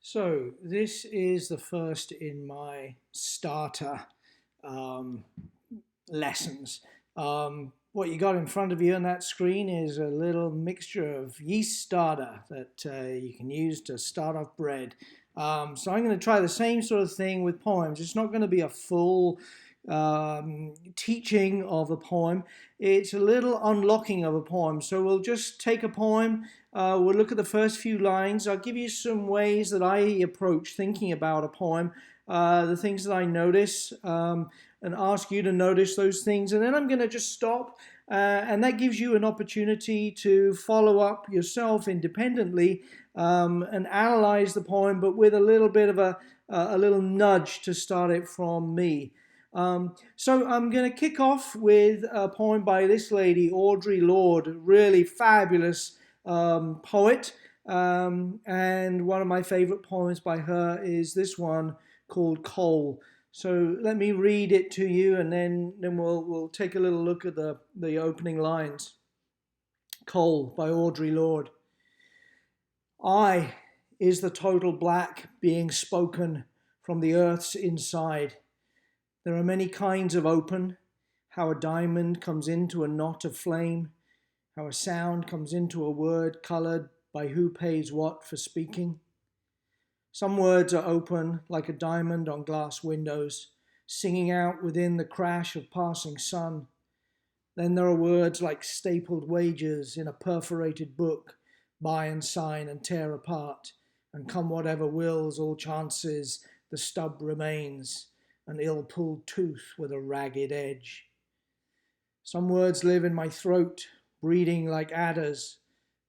So this is the first in my starter um, lessons. What you got in front of you on that screen is a little mixture of yeast starter that you can use to start off bread. So I'm going to try the same sort of thing with poems. It's not going to be a full teaching of a poem. It's a little unlocking of a poem. So we'll just take a poem. We'll look at the first few lines. I'll give you some ways that I approach thinking about a poem, the things that I notice, and ask you to notice those things. And then I'm going to just stop, and that gives you an opportunity to follow up yourself independently and analyze the poem, but with a little bit of a little nudge to start it from me. So I'm going to kick off with a poem by this lady, Audre Lorde, really fabulous poet. And one of my favorite poems by her is this one called Coal. So let me read it to you, and then we'll take a little look at the opening lines. Coal by Audre Lorde. I is the total black being spoken from the earth's inside. There are many kinds of open, how a diamond comes into a knot of flame, how a sound comes into a word colored by who pays what for speaking. Some words are open like a diamond on glass windows, singing out within the crash of passing sun. Then there are words like stapled wages in a perforated book, buy and sign and tear apart, and come whatever wills, all chances, the stub remains, an ill-pulled tooth with a ragged edge. Some words live in my throat, breeding like adders.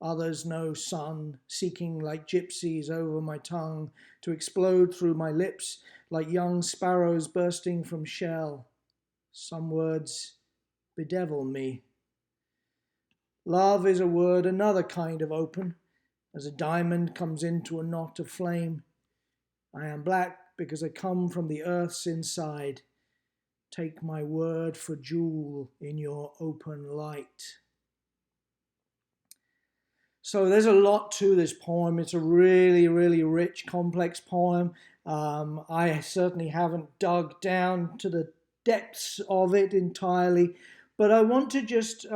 Others know sun, seeking like gypsies over my tongue to explode through my lips like young sparrows bursting from shell. Some words bedevil me. Love is a word, another kind of open, as a diamond comes into a knot of flame. I am black because I come from the earth's inside. Take my word for jewel in your open light. So there's a lot to this poem. It's a really, really rich, complex poem. I certainly haven't dug down to the depths of it entirely, but I want to just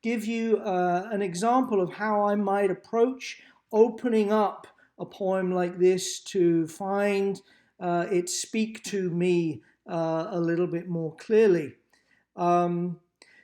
give you an example of how I might approach opening up a poem like this to find it speak to me a little bit more clearly.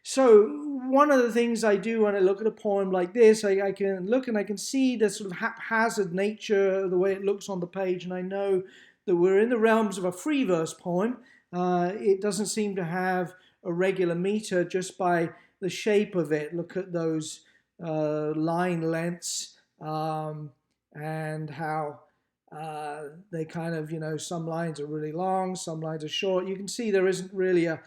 So one of the things I do when I look at a poem like this, I can look and I can see the sort of haphazard nature, the way it looks on the page, and I know that we're in the realms of a free verse poem. It doesn't seem to have a regular meter just by the shape of it. Look at those line lengths and how they kind of, some lines are really long, some lines are short. You can see there isn't really a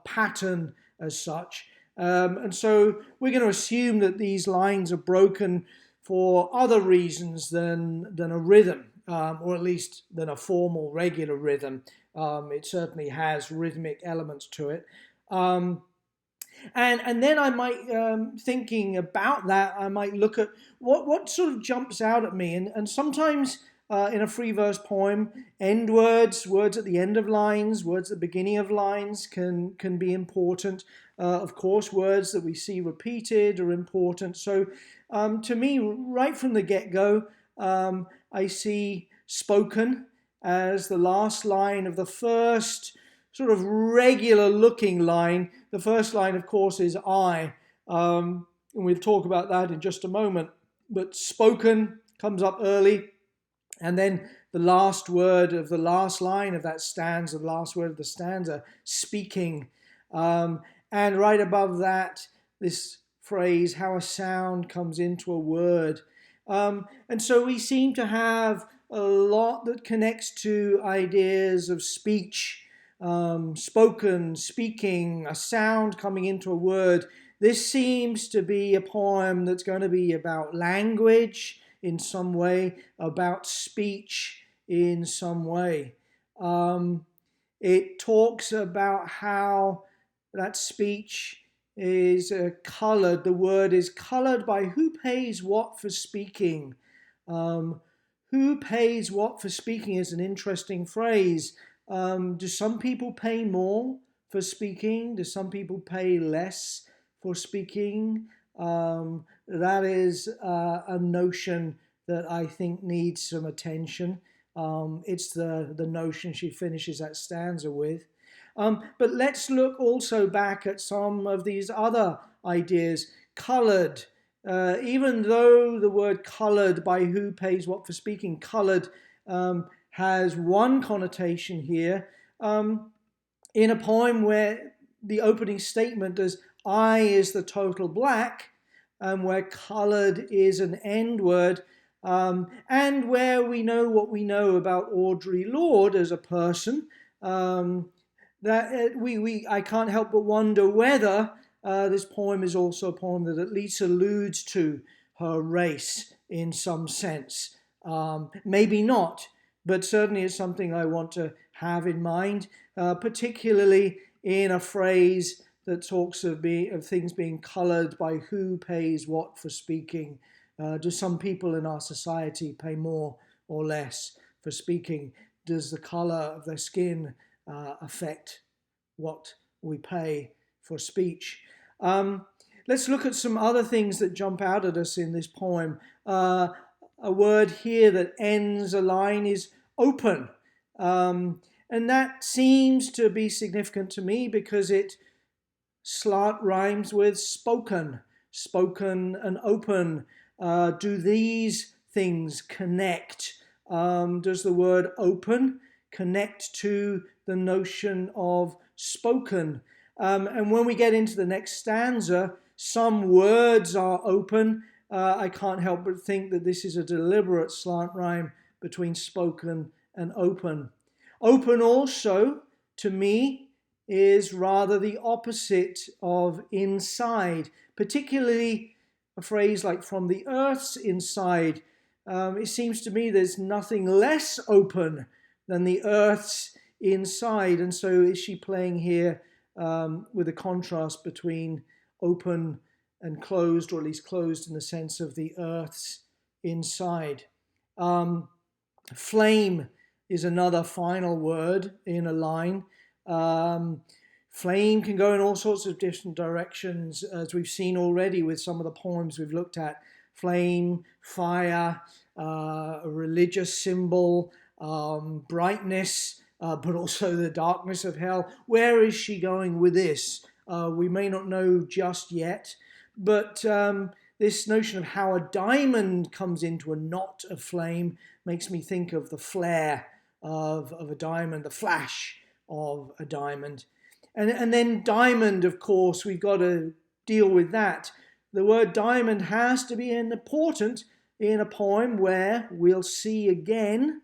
pattern as such. And so we're going to assume that these lines are broken for other reasons than a rhythm, or at least than a formal regular rhythm. It certainly has rhythmic elements to it. And then I might, thinking about that, I might look at what sort of jumps out at me. And sometimes in a free verse poem, end words, words at the end of lines, words at the beginning of lines can be important. Of course, words that we see repeated are important. So to me, right from the get-go, I see spoken as the last line of the first sort of regular looking line. The first line, of course, is I. And we'll talk about that in just a moment. But spoken comes up early. And then the last word of the last line of that stanza, the last word of the stanza, speaking. And right above that, this phrase, how a sound comes into a word. And so we seem to have a lot that connects to ideas of speech, spoken, speaking, a sound coming into a word. This seems to be a poem that's going to be about language in some way, about speech in some way. It talks about how that speech is colored. The word is colored by who pays what for speaking, Who pays what for speaking is an interesting phrase. Do some people pay more for speaking? Do some people pay less for speaking? That is a notion that I think needs some attention. It's the notion she finishes that stanza with. But let's look also back at some of these other ideas. Coloured. Even though the word coloured, by who pays what for speaking, coloured has one connotation here, in a poem where the opening statement is I is the total black, where coloured is an end word, and where we know what we know about Audre Lorde as a person, that I can't help but wonder whether this poem is also a poem that at least alludes to her race in some sense. Maybe not, but certainly it's something I want to have in mind, particularly in a phrase that talks of things being coloured by who pays what for speaking. Do some people in our society pay more or less for speaking? Does the colour of their skin affect what we pay for speech? Let's look at some other things that jump out at us in this poem. A word here that ends a line is open. And that seems to be significant to me because it slant rhymes with spoken. Spoken and open. Do these things connect? Does the word open connect to the notion of spoken? And when we get into the next stanza, some words are open. I can't help but think that this is a deliberate slant rhyme between spoken and open. Open also, to me, is rather the opposite of inside, particularly a phrase like from the earth's inside. It seems to me there's nothing less open than the earth's inside. And so is she playing here with a contrast between open and closed, or at least closed in the sense of the earth's inside. Flame is another final word in a line. Flame can go in all sorts of different directions, as we've seen already with some of the poems we've looked at. Flame, fire, a religious symbol, brightness, but also the darkness of hell. Where is she going with this? We may not know just yet, but this notion of how a diamond comes into a knot of flame makes me think of the flare of a diamond, the flash of a diamond. And then diamond, of course, we've got to deal with that. The word diamond has to be important in a poem where we'll see again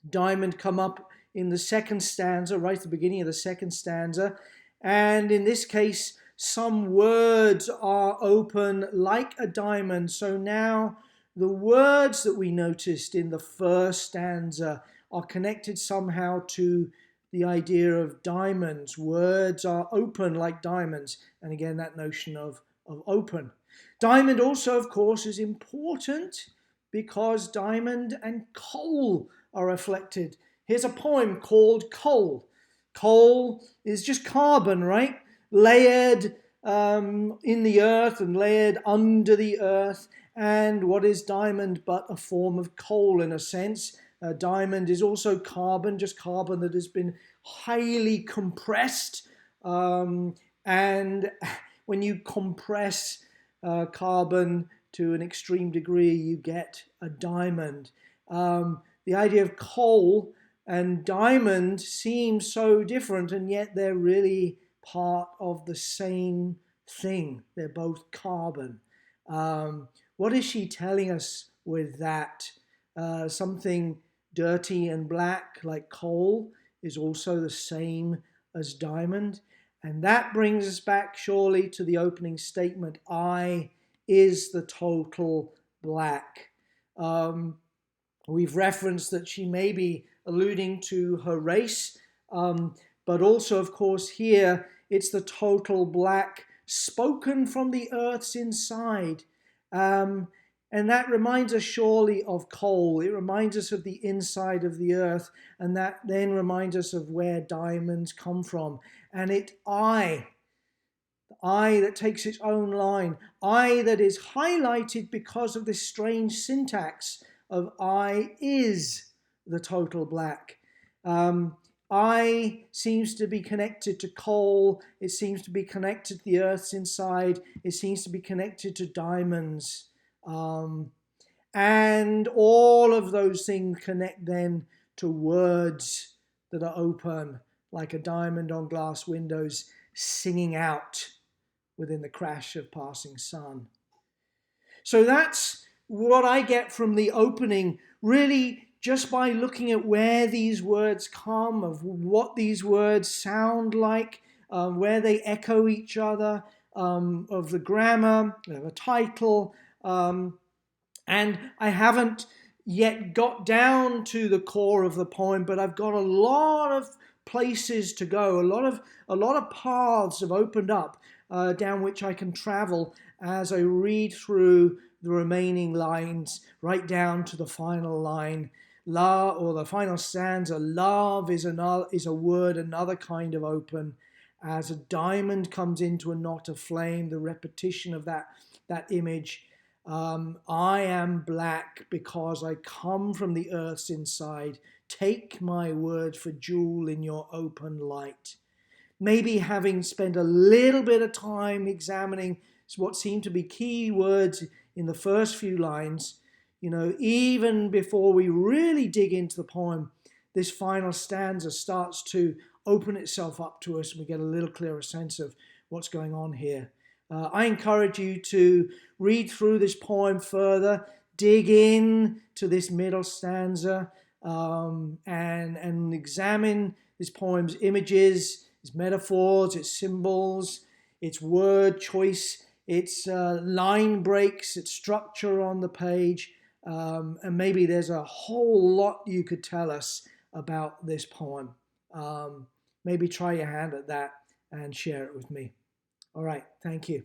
diamond come up in the second stanza, right at the beginning of the second stanza. And in this case, some words are open like a diamond. So now the words that we noticed in the first stanza are connected somehow to the idea of diamonds. Words are open like diamonds. And again, that notion of open. Diamond also, of course, is important because diamond and coal are reflected. Here's a poem called Coal. Coal is just carbon, right? Layered in the earth and layered under the earth. And what is diamond but a form of coal in a sense? Diamond is also carbon, just carbon that has been highly compressed. And when you compress carbon to an extreme degree, you get a diamond. The idea of coal and diamond seems so different, and yet they're really part of the same thing. They're both carbon. What is she telling us with that? Something dirty and black like coal is also the same as diamond. And that brings us back surely to the opening statement, I is the total black. We've referenced that she may be alluding to her race, but also, of course, here it's the total black spoken from the earth's inside. And that reminds us surely of coal. It reminds us of the inside of the earth. And that then reminds us of where diamonds come from. And I that takes its own line, I that is highlighted because of this strange syntax of I is the total black. I seems to be connected to coal. It seems to be connected to the earth's inside. It seems to be connected to diamonds. And all of those things connect then to words that are open, like a diamond on glass windows, singing out within the crash of passing sun. So that's what I get from the opening, really just by looking at where these words come, of what these words sound like, where they echo each other, of the grammar, of a title. And I haven't yet got down to the core of the poem, but I've got a lot of places to go. A lot of paths have opened up down which I can travel as I read through the remaining lines, right down to the final line. Or the final stanza. Love is a word, another kind of open. As a diamond comes into a knot of flame, the repetition of that image. I am black because I come from the earth's inside. Take my word for jewel in your open light. Maybe having spent a little bit of time examining what seem to be key words in the first few lines, even before we really dig into the poem, this final stanza starts to open itself up to us and we get a little clearer sense of what's going on here. I encourage you to read through this poem further, dig in to this middle stanza, and examine this poem's images, its metaphors, its symbols, its word choice, its line breaks, its structure on the page, and maybe there's a whole lot you could tell us about this poem. Maybe try your hand at that and share it with me. All right, thank you.